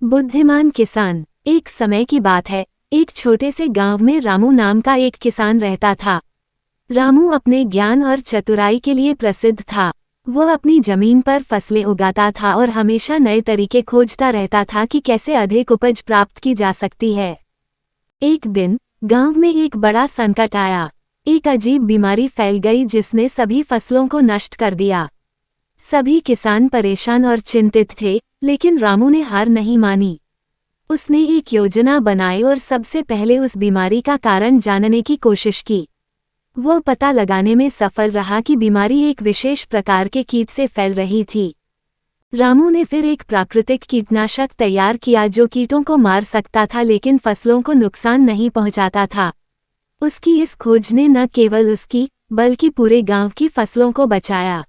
बुद्धिमान किसान। एक समय की बात है, एक छोटे से गांव में रामू नाम का एक किसान रहता था। रामू अपने ज्ञान और चतुराई के लिए प्रसिद्ध था। वह अपनी जमीन पर फसलें उगाता था और हमेशा नए तरीके खोजता रहता था कि कैसे अधिक उपज प्राप्त की जा सकती है। एक दिन गांव में एक बड़ा संकट आया। एक अजीब बीमारी फैल गई जिसने सभी फसलों को नष्ट कर दिया। सभी किसान परेशान और चिंतित थे, लेकिन रामू ने हार नहीं मानी। उसने एक योजना बनाई और सबसे पहले उस बीमारी का कारण जानने की कोशिश की। वह पता लगाने में सफल रहा कि बीमारी एक विशेष प्रकार के कीट से फैल रही थी। रामू ने फिर एक प्राकृतिक कीटनाशक तैयार किया जो कीटों को मार सकता था लेकिन फसलों को नुकसान नहीं पहुंचाता था। उसकी इस खोज ने न केवल उसकी बल्कि पूरे गांव की फसलों को बचाया।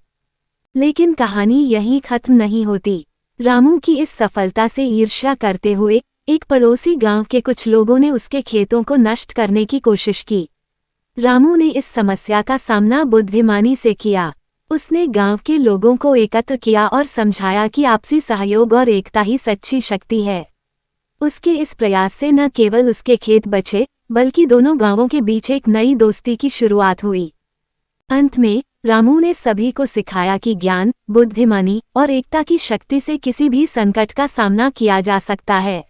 लेकिन कहानी यहीं खत्म नहीं होती। रामू की इस सफलता से ईर्ष्या करते हुए एक पड़ोसी गांव के कुछ लोगों ने उसके खेतों को नष्ट करने की कोशिश की। रामू ने इस समस्या का सामना बुद्धिमानी से किया। उसने गांव के लोगों को एकत्र किया और समझाया कि आपसी सहयोग और एकता ही सच्ची शक्ति है। उसके इस प्रयास से न केवल उसके खेत बचे, बल्कि दोनों गांवों के बीच एक नई दोस्ती की शुरुआत हुई। अंत में रामू ने सभी को सिखाया कि ज्ञान, बुद्धिमानी और एकता की शक्ति से किसी भी संकट का सामना किया जा सकता है।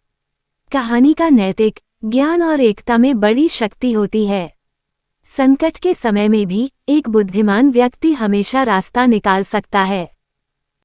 कहानी का नैतिक ज्ञान और एकता में बड़ी शक्ति होती है। संकट के समय में भी एक बुद्धिमान व्यक्ति हमेशा रास्ता निकाल सकता है।